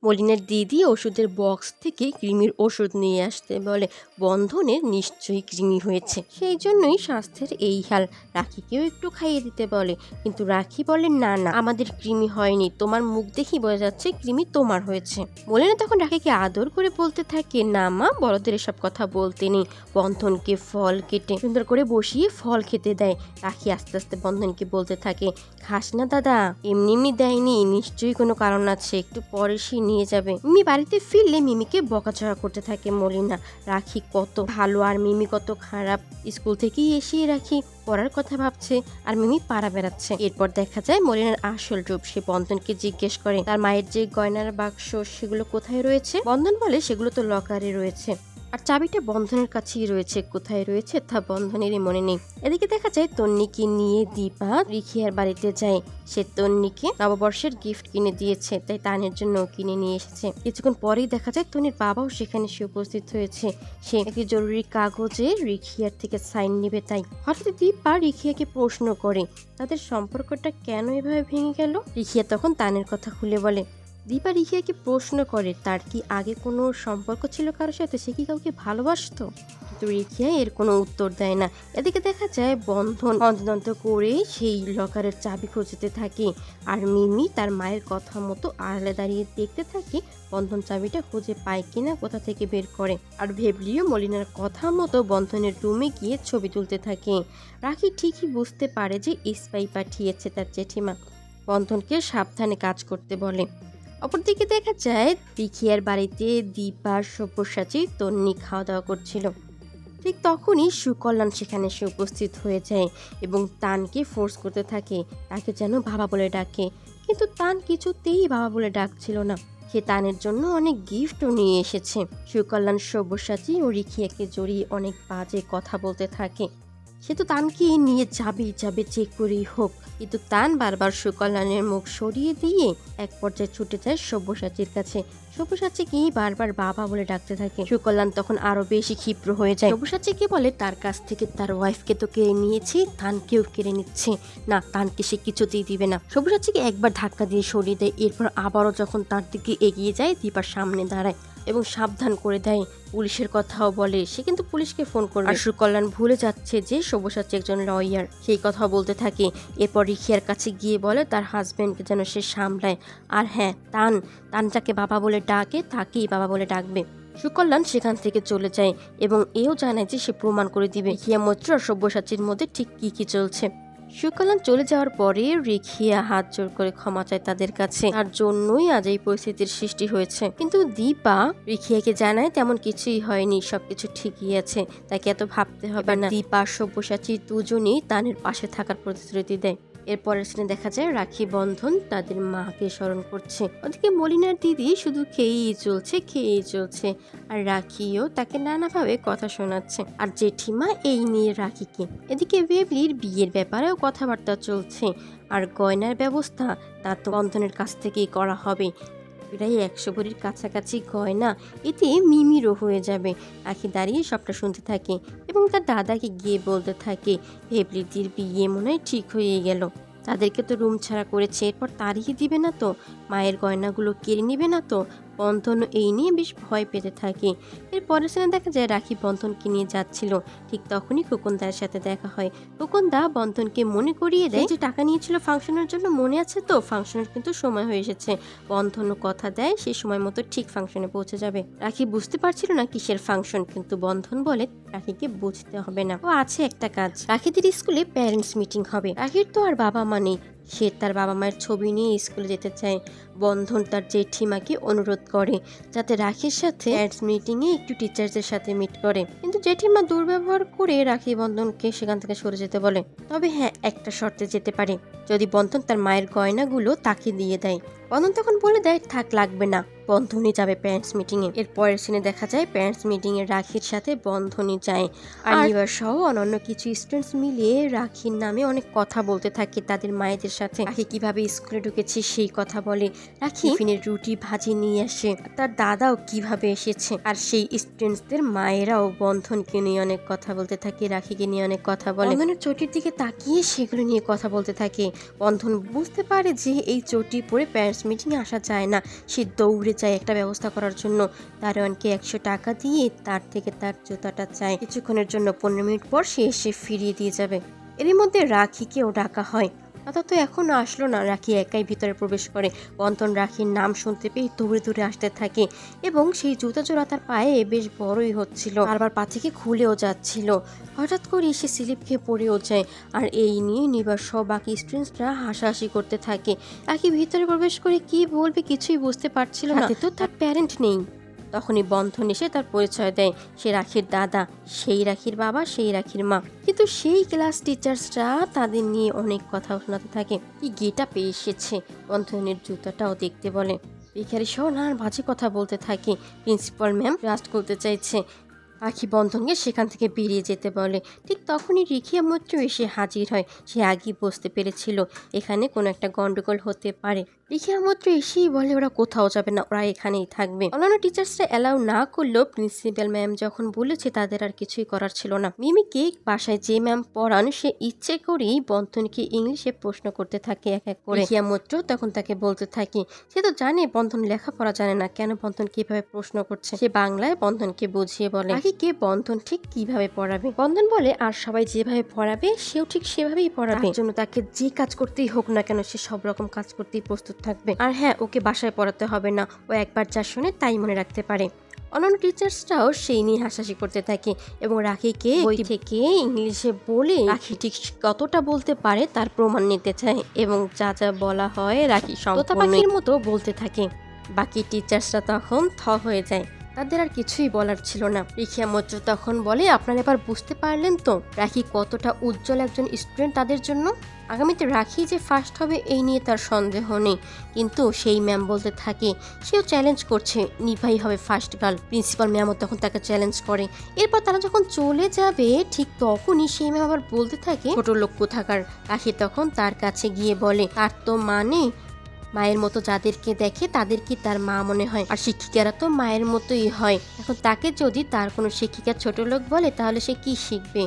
মলিনার দিদি ওষুধের বক্স থেকে কৃমির ওষুধ নিয়ে আসতে বলে। বন্ধনের নিশ্চয়ই কৃমি হয়েছে, সেই জন্যই স্বাস্থ্যের এই হাল। রাখিকেও একটু খাইয়ে দিতে বলে, কিন্তু রাখি বলে না না, আমাদের কৃমি হয়নি, তোমার মুখ দেখি বোঝা যাচ্ছে কৃমি তোমার হয়েছে। মলিনা তখন রাখিকে আদর করে বলতে থাকে, না মা, বড়দের এসব কথা বলতে নেই। বন্ধনকে ফল কেটে সুন্দর করে বসিয়ে ফল খেতে দেয়। রাখি আস্তে আস্তে বন্ধনকে বলতে থাকে, খাস না দাদা, এমনি এমনি দেয়নি, নিশ্চয়ই কোনো কারণ আছে, একটু পরে সে নিয়ে যাবে। মিমি বাড়িতে ফিরলে মিমিকে বকাঝকা করতে থাকে মলিনা। রাখি কত ভালো আর মিমি কত খারাপ। স্কুল থেকেই এসে রাখি পড়ার কথা ভাবছে আর মিমি পাড়া বেড়াচ্ছে। এরপর দেখা যায় মলিনার আসল রূপ। সে বন্ধনকে জিজ্ঞেস করে তার মায়ের যে গয়নার বাক্স সেগুলো কোথায় রয়েছে। বন্ধন বলে সেগুলো তো লকারে রয়েছে, আর চাবিটা বন্ধনের কাছেই রয়েছে। কোথায় রয়েছে তা বন্ধনেরই মনে নেই। এদিকে দেখা যায় তন্নিকে নিয়ে দীপা রিখিয়ার বাড়িতে যায়। সে তন্নিকে নববর্ষের গিফট কিনে দিয়েছে, তাই তানের জন্য কিনে নিয়ে এসেছে। কিছুক্ষণ পরেই দেখা যায় তন্নির বাবাও সেখানে সে উপস্থিত হয়েছে। সে একটি জরুরি কাগজে রিখিয়ার থেকে সাইন নিবে। তাই হঠাৎ দীপা রিখিয়াকে প্রশ্ন করে, তাদের সম্পর্কটা কেন এভাবে ভেঙে গেল। রিখিয়া তখন তানের কথা খুলে বলে। দীপা রিখিয়াকে প্রশ্ন করে, তার কি আগে কোনো সম্পর্ক ছিল কারোর সাথে, সে কি কাউকে ভালোবাসতো? কিন্তু রিখিয়া এর কোনো উত্তর দেয় না। এদিকে দেখা যায় বন্ধন হন্তদন্ত করে সেই লকারের চাবি খুঁজতে থাকে, আর মিমি তার মায়ের কথা মতো আড়ালে দাঁড়িয়ে দেখতে থাকে বন্ধন চাবিটা খুঁজে পায় কিনা, কোথা থেকে বের করে। আর ভেবলিও মলিনার কথা মতো বন্ধনের রুমে গিয়ে ছবি তুলতে থাকে। রাখি ঠিকই বুঝতে পারে যে স্পাই পাঠিয়েছে তার জেঠিমা। বন্ধনকে সাবধানে কাজ করতে বলে। অপরদিকে দেখা যায় রিখিয়ার বাড়িতে দীপা, সব্যসাচী, তন্নি খাওয়া দাওয়া করছিল। ঠিক তখনই সুকল্যাণ সেখানে এসে উপস্থিত হয়ে যায় এবং তানকে ফোর্স করতে থাকে তাকে যেন বাবা বলে ডাকে। কিন্তু তান কিছুতেই বাবা বলে ডাকছিল না। সে তানের জন্য অনেক গিফটও নিয়ে এসেছে। সুকল্যাণ সব্যসাচী ও রিখিয়াকে জড়িয়ে অনেক বাজে কথা বলতে থাকে। সে তো তানকে নিয়ে যাবে যে করেই হোক, কিন্তু তান বারবার সুকল্যাণের মুখ সরিয়ে দিয়ে এক পর্যায়ে ছুটে যায় সব্যসাচীর কাছে। সব্যসাচীকে বারবার বাবা বলে ডাকতে থাকে। সুকল্যাণ তখন আরো বেশি ক্ষিপ্র হয়ে যায়। সব্যসাচীকে বলে, তার কাছ থেকে তার ওয়াইফকে তো কেড়ে নিয়েছে, তানকেও কেড়ে নিচ্ছে না, তানকে সে কিছুতেই দিবে না। সব্যসাচীকে একবার ধাক্কা দিয়ে সরিয়ে দেয়। এরপর আবারও যখন তার দিকে এগিয়ে যায়, দীপার সামনে দাঁড়ায় এবং সাবধান করে দেয়। পুলিশের কথাও বলে সে কিন্তু পুলিশকে ফোন করবে। আর সুকল্যাণ ভুলে যাচ্ছে যে সব্যসাচী একজন লয়ার, সেই কথা বলতে থাকে। এরপর রিখিয়ার কাছে গিয়ে বলে তার হাজবেন্ডকে যেন সে সামলায়। আর হ্যাঁ, তান যাকে বাবা বলে ডাকে তাকেই বাবা বলে ডাকবে। সুকল্যাণ সেখান থেকে চলে যায় এবং এও জানায় যে সে প্রমাণ করে দিবে রিখিয়া মৈত্র আর সব্যসাচীর মধ্যে ঠিক কি চলছে। সুকল্যাণ চলে যাওয়ার পরে রিখিয়া হাত জোর করে ক্ষমা চায় তাদের কাছে। তার জন্যই আজ এই পরিস্থিতির সৃষ্টি হয়েছে। কিন্তু দীপা রিখিয়াকে জানায় তেমন কিছুই হয়নি, সবকিছু ঠিকই আছে, তাকে এত ভাবতে হবে না। দীপা সব্যসাচী দুজনেই তানের পাশে থাকার প্রতিশ্রুতি দেয়। এরপরের সিনে দেখা যায় রাখি বন্ধন তাদের মাকে স্মরণ করছে। ওদিকে মলিনার দিদি শুধু খেয়েই চলছে, আর রাখিও তাকে নানাভাবে কথা শোনাচ্ছে। আর জেঠিমা এই নিয়ে রাখিকে। এদিকে বেবলির বিয়ের ব্যাপারেও কথাবার্তা চলছে, আর গয়নার ব্যবস্থা তা তো বন্ধনের কাছ থেকেই করা হবে। প্রায় 100 ভরির কাছাকাছি গয়না, এতে মিমিরও হয়ে যাবে। রাখি দাঁড়িয়ে সবটা শুনতে থাকে এবং তার দাদাকে গিয়ে বলতে থাকে, ভেবলিদির বিয়ে মনে হয় ঠিক হয়ে গেল। তাদেরকে তো রুম ছাড়া করেছে, এরপর তাড়িয়ে দিবে না তো, মায়ের গয়নাগুলো কেড়ে নিবে না তো। বন্ধন এই নিয়ে বেশ ভয় পেতে থাকে। এর পরের সিনে দেখা যায় রাখি বন্ধনকে নিয়ে যাচ্ছিল। ঠিক তখনই খোকনদার সাথে দেখা হয়। খোকনদা বন্ধনকে মনে করিয়ে দেয় যে টাকা নিয়েছিল ফাংশনের জন্য, মনে আছে তো, ফাংশনের কিন্তু সময় হয়ে এসেছে। বন্ধনও কথা দেয় সেই সময় মতো ঠিক ফাংশনে পৌঁছে যাবে। রাখি বুঝতে পারছিল না কিসের ফাংশন, কিন্তু বন্ধন বলে রাখিকে বুঝতে হবে না, ও আছে একটা কাজ। রাখিদের স্কুলে প্যারেন্টস মিটিং হবে। রাখির তো আর বাবা মা নেই, সে তার বাবা মায়ের ছবি নিয়ে স্কুলে যেতে চায়। বন্ধন তার জেঠিমাকে অনুরোধ করে যাতে রাখির সাথে প্যারেন্টস মিটিংয়ে একটু টিচারদের সাথে মিট করে, কিন্তু জেঠিমা দুর্ব্যবহার করে রাখি বন্ধনকে সেখান থেকে সরে যেতে বলে। তবে হ্যাঁ, একটা শর্তে যেতে পারে, যদি বন্ধন তার মায়ের গয়নাগুলো তাকে দিয়ে দেয়। বন্ধন তখন বলে দেয় থাক, লাগবে না, বন্ধনই যাবে প্যারেন্টস মিটিং এ। এর পরের সিনে দেখা যায় প্যারেন্টস মিটিং এ রাখির সাথে বন্ধনই যায়, আর নিবার সহ অন্যান্য কিছু স্টুডেন্টস মিলিয়ে রাখির নামে অনেক কথা বলতে থাকে তাদের মায়েদের সাথে। রাখি কিভাবে স্কুলে ঢুকেছে সেই কথা বলে, রাখি টিফিনের রুটি ভাজি নিয়ে আসে, তার দাদাও কিভাবে এসেছে, আর সেই স্টুডেন্টসদের মায়েরাও বন্ধনকে নিয়ে অনেক কথা বলতে থাকে, রাখিকে নিয়ে অনেক কথা বলে। বন্ধনের চটির দিকে তাকিয়ে সেগুলো নিয়ে কথা বলতে থাকে। বন্ধন বুঝতে পারে যে এই চটি পরে প্যারেন্টস প্যারেন্টস মিটিংয়ে আসা যায় না। সে দৌড়ে যায় একটা ব্যবস্থা করার জন্য। দারোয়ানকে 100 টাকা দিয়ে তার থেকে তার জুতাটা চায়। কিছুক্ষণের জন্য 15 মিনিট পর সে এসে ফিরিয়ে দিয়ে যাবে। এরই মধ্যে রাখিকেও ডাকা হয়। তো এখনো আসলো না। রাখি একাই ভিতরে প্রবেশ করে। বন্ধন রাখির নাম শুনতে পেয়ে দৌড়ে দৌড়ে আসতে থাকে এবং সেই জুতা জোড়া তার পায়ে বেশ বড়ই হচ্ছিল, বারবার পা থেকে খুলেও যাচ্ছিল। হঠাৎ করে সে স্লিপ খেয়ে পড়েও যায়। আর এই নিয়ে নিবার সব বাকি স্টুডেন্টসরা হাসাহাসি করতে থাকে। রাখি ভিতরে প্রবেশ করে কি বলবে কিছুই বুঝতে পারছিল না, তো তার প্যারেন্ট নেই। তখনই বন্ধন এসে তার পরিচয় দেয়। সে রাখির দাদা, সেই রাখির বাবা, সেই রাখির মা। কিন্তু সেই ক্লাস টিচার্সরা তাদের নিয়ে অনেক কথা শোনাতে থাকে। কি গেটা পেয়ে এসেছে, বন্ধনের জুতাটাও দেখতে বলে। ভিখারি সহ নানান বাজে কথা বলতে থাকে। প্রিন্সিপাল ম্যাম ট্রাস্ট করতে চাইছে। রাখি বন্ধনকে সেখান থেকে বেরিয়ে যেতে বলে। ঠিক তখনই রিখিয়া মৈত্র এসে হাজির হয়। সে আগেই বুঝতে পেরেছিল এখানে কোনো একটা গন্ডগোল হতে পারে। রিখিয়া মৈত্র এসেই বলে ওরা কোথাও যাবে না, ওরা এখানেই থাকবে। অন্যান্য টিচার্সরা অ্যালাউ না করলেও প্রিন্সিপাল ম্যাম যখন বলেছে তাদের আর কিছুই করার ছিল না। মিমিকে বাসায় যে ম্যাম পড়ান সে ইচ্ছে করেই বন্ধনকে ইংলিশে প্রশ্ন করতে থাকে এক এক করে। রিখিয়া মৈত্র তখন তাকে বলতে থাকে সে তো জানে বন্ধন লেখাপড়া জানে না, কেন বন্ধন কিভাবে প্রশ্ন করছে। সে বাংলায় বন্ধনকে বুঝিয়ে বলে কে বন্ধন ঠিক কিভাবে পড়াবে। বন্ধন বলে আর সবাই যেভাবে পড়াবে সেও ঠিক সেভাবেই পড়াবে। তার জন্য তাকে যে কাজ করতেই হোক না কেন সে সব রকম কাজ করতেই প্রস্তুত থাকবে। আর হ্যাঁ, ওকে বাসায় পড়াতে হবে না, ও একবার যা শুনে তাই মনে রাখতে পারে। অন্যান্য টিচার্সরাও সেই নিয়ে হাসাহাসি করতে থাকে এবং রাখিকে বই থেকে ইংলিশে বলে রাখি ঠিক কতটা বলতে পারে তার প্রমাণ নিতে চায় এবং যা যা বলা হয় রাখি সম্পূর্ণের মতো বলতে থাকে। বাকি টিচার্সরা তখন থ হয়ে যায়, তাদের আর কিছুই বলার ছিল না। রিখিয়া মৈত্র তখন বলে আপনারা এবার বুঝতে পারলেন তো রাখি কতটা উজ্জ্বল একজন স্টুডেন্ট তাদের জন্য। আগামীতে রাখি যে ফার্স্ট হবে এই নিয়ে তার সন্দেহ নেই। কিন্তু সেই ম্যাম বলতে থাকে সেও চ্যালেঞ্জ করছে নিভাই হবে ফার্স্ট গার্ল। প্রিন্সিপাল ম্যামও তখন তাকে চ্যালেঞ্জ করে। এরপর তারা যখন চলে যাবে ঠিক তখনই সেই ম্যাম আবার বলতে থাকে ছোট লোক কোথাকার। রাখি তখন তার কাছে গিয়ে বলে তার তো মানে মায়ের মতো যাদেরকে দেখে তাদেরকে তার মা মনে হয়, আর শিক্ষিকারা তো মায়ের মতোই হয়। এখন তাকে যদি তার কোনো শিক্ষিকা ছোট লোক বলে তাহলে সে কি শিখবে?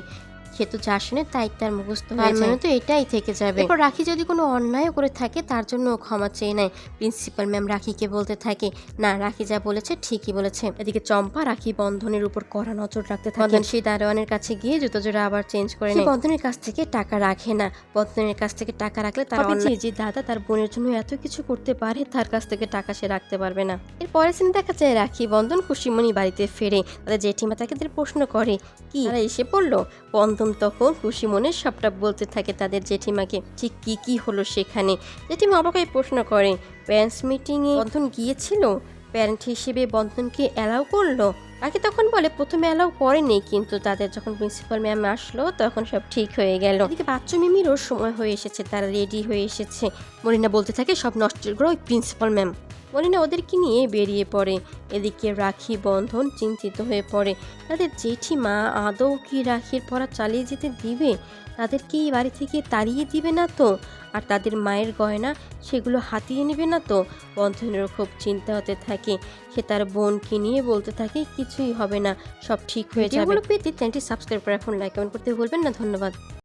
সে তো যা শুনে তাই তার মুখস্থ হয়ে যায়, তো এটাই থেকে যাবে। এরপর রাখি যদি কোনো অন্যায় করে থাকে তার জন্য ক্ষমা চেয়ে নেয়। প্রিন্সিপাল ম্যাম রাখিকে বলতে থাকে না, রাখি যা বলেছে ঠিকই বলেছে। এদিকে চম্পা রাখি বন্ধনের উপর কড়া নজর রাখতে থাকে। সেই দারোয়ানের কাছে গিয়ে জুতো জোড়া আবার চেঞ্জ করে নেয়। বন্ধনের কাছ থেকে টাকা রাখে না। বন্ধনের কাছ থেকে টাকা রাখলে তার যে দাদা তার বোনের জন্য এত কিছু করতে পারে তার কাছ থেকে টাকা সে রাখতে পারবে না। এর পরের সিনে দেখা যায় রাখি বন্ধন খুশিমণি বাড়িতে ফেরে। তাদের জেঠিমা তাকে প্রশ্ন করে কি তারা এসে পড়লো। বন্ধন তখন খুশি মনে সবটা বলতে থাকে তাদের জেঠিমাকে ঠিক কি কি হলো সেখানে। জেঠিমা অবাক হয়ে প্রশ্ন করে প্যারেন্টস মিটিংয়ে বন্ধন গিয়েছিল, প্যারেন্ট হিসেবে বন্ধনকে অ্যালাউ করলো। রাখি তখন বলে প্রথমে অ্যালাউ করেনি, কিন্তু তাদের যখন প্রিন্সিপাল ম্যাম আসলো তখন সব ঠিক হয়ে গেল। এদিকে বাচ্চু মিমিরও সময় হয়ে এসেছে, তারা রেডি হয়ে এসেছে। মরিনা বলতে থাকে সব নষ্টের গ্রহ প্রিন্সিপাল ম্যাম। মরিনা ওদেরকে নিয়ে বেরিয়ে পড়ে। এদিকে রাখি বন্ধন চিন্তিত হয়ে পড়ে তাদের জেঠিমা আদৌ কি রাখির পড়া চালিয়ে যেতে দিবে? তাদেরকে এই বাড়ি থেকে তাড়িয়ে দিবে না তো? আর তাদের মায়ের গয়না সেগুলো হাতিয়ে নেবে না তো? বন্ধনেরও খুব চিন্তা হতে থাকে। সে তার বোনকে নিয়ে বলতে থাকে কিছুই হবে না, সব ঠিক হয়ে যাবে। পেতে চ্যানেলটি সাবস্ক্রাইব করে রাখুন, লাইক কমেন্ট করতে ভুলবেন না। ধন্যবাদ।